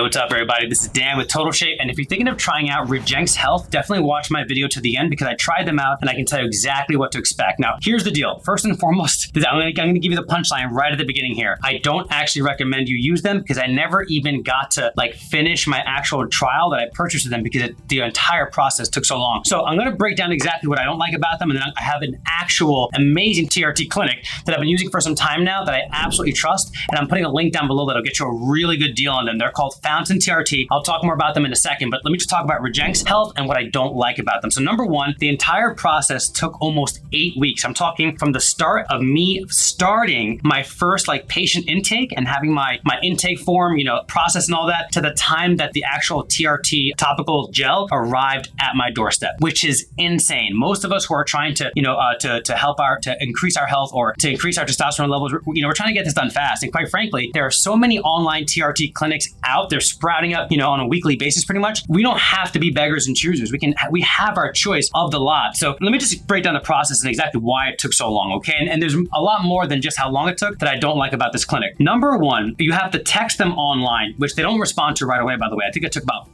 what's up everybody? This is Dan with Total Shape, and if you're thinking of trying out REGENX Health, definitely watch my video to the end because I tried them out and I can tell you exactly what to expect. Now, here's the deal. First and foremost, I'm going to give you the punchline right at the beginning here. I don't actually recommend you use them because I never even got to finish my actual trial that I purchased with them because the entire process took so long. So I'm going to break down exactly what I don't like about them, and then I have an actual amazing TRT clinic that I've been using for some time now that I absolutely trust, and I'm putting a link down below that'll get you a really good deal on them. They're called Fountain TRT. I'll talk more about them in a second, but let me just talk about REGENX Health and what I don't like about them. So number one, the entire process took almost 8 weeks. I'm talking from the start of me starting my first patient intake and having my intake form, process and all that, to the time that the actual TRT topical gel arrived at my doorstep, which is insane. Most of us who are trying to, to increase our health or to increase our testosterone levels, we're trying to get this done fast. And quite frankly, there are so many online TRT clinics out there sprouting up, on a weekly basis pretty much. We don't have to be beggars and choosers. We have our choice of the lot. So let me just break down the process and exactly why it took so long, okay? And there's a lot more than just how long it took that I don't like about this clinic. Number one, you have to text them online, which they don't respond to right away, by the way. I think it took about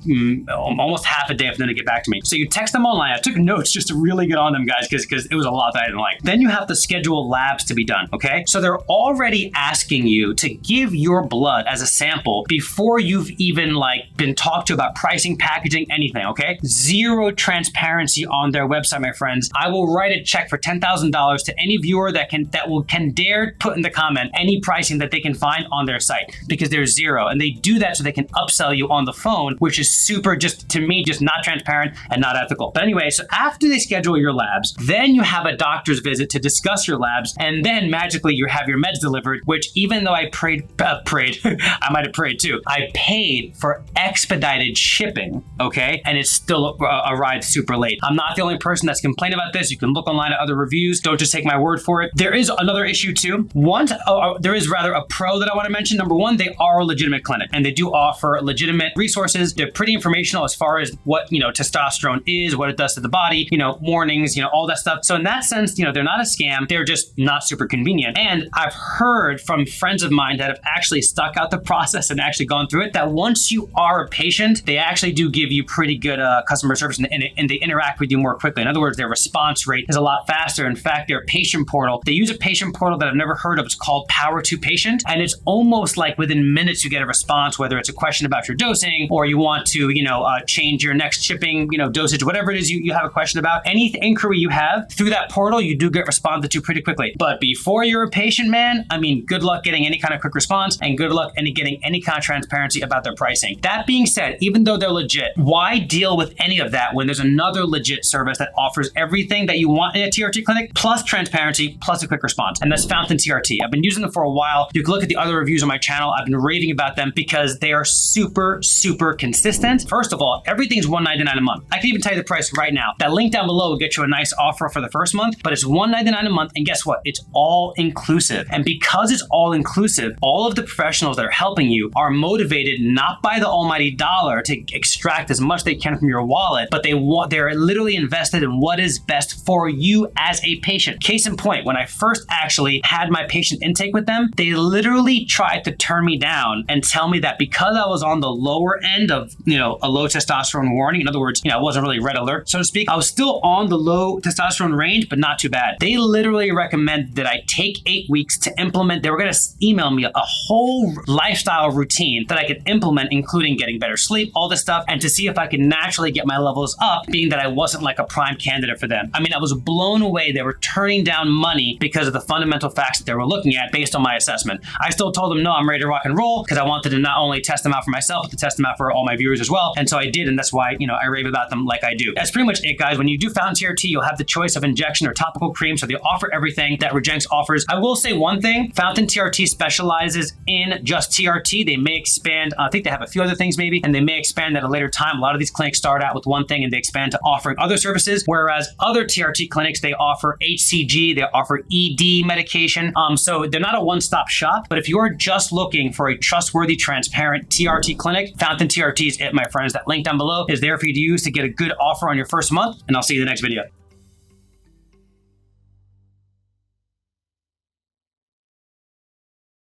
almost half a day for them to get back to me. So you text them online. I took notes just to really get on them, guys, because it was a lot that I didn't like. Then you have to schedule labs to be done, okay? So they're already asking you to give your blood as a sample before you've even been talked to about pricing, packaging, anything, okay? Zero transparency on their website, my friends. I will write a check for $10,000 to any viewer that can dare put in the comment any pricing that they can find on their site, because there's zero. And they do that so they can upsell you on the phone, which is super, to me, just not transparent and not ethical. But anyway, so after they schedule your labs, then you have a doctor's visit to discuss your labs, and then magically you have your meds delivered, which even though I prayed, I might have prayed too, I paid for expedited shipping, okay? And it still arrived super late. I'm not the only person that's complaining about this. You can look online at other reviews. Don't just take my word for it. There is another issue too. There is rather a pro that I want to mention. Number one, they are a legitimate clinic and they do offer legitimate resources. They're pretty informational as far as what, testosterone is, what it does to the body, warnings, all that stuff. So in that sense, they're not a scam. They're just not super convenient. And I've heard from friends of mine that have actually stuck out the process and actually gone through it, that once you are a patient, they actually do give you pretty good customer service and they interact with you more quickly. In other words, their response rate is a lot faster. In fact, their patient portal, they use a patient portal that I've never heard of. It's called Power to Patient. And it's almost like within minutes you get a response, whether it's a question about your dosing or you want to, change your next shipping, dosage, whatever it is you have a question about. Any inquiry you have through that portal, you do get responded to pretty quickly. But before you're a patient, man, good luck getting any kind of quick response and good luck getting any kind of transparency about their pricing. That being said, even though they're legit, why deal with any of that when there's another legit service that offers everything that you want in a TRT clinic, plus transparency, plus a quick response? And that's Fountain TRT. I've been using them for a while. You can look at the other reviews on my channel. I've been raving about them because they are super, super consistent. First of all, everything's $199 a month. I can even tell you the price right now. That link down below will get you a nice offer for the first month, but it's $199 a month. And guess what? It's all inclusive. And because it's all inclusive, all of the professionals that are helping you are motivated not by the almighty dollar to extract as much they can from your wallet, but they're literally invested in what is best for you as a patient. Case in point, when I first actually had my patient intake with them, they literally tried to turn me down and tell me that because I was on the lower end of, a low testosterone warning, in other words, I wasn't really red alert, so to speak, I was still on the low testosterone range, but not too bad. They literally recommended that I take 8 weeks to implement. They were going to email me a whole lifestyle routine that I could implement, including getting better sleep, all this stuff, and to see if I could naturally get my levels up, being that I wasn't a prime candidate for them. I was blown away. They were turning down money because of the fundamental facts that they were looking at based on my assessment. I still told them, no, I'm ready to rock and roll, because I wanted to not only test them out for myself, but to test them out for all my viewers as well. And so I did, and that's why, I rave about them like I do. That's pretty much it, guys. When you do Fountain TRT, you'll have the choice of injection or topical cream, so they offer everything that REGENX offers. I will say one thing, Fountain TRT specializes in just TRT. They may expand, I think they have a few other things maybe, and they may expand at a later time. A lot of these clinics start out with one thing and they expand to offering other services, whereas other TRT clinics, they offer HCG, they offer ED medication. So they're not a one-stop shop, but if you're just looking for a trustworthy, transparent TRT clinic, Fountain TRT is it, my friends. That link down below is there for you to use to get a good offer on your first month, and I'll see you in the next video.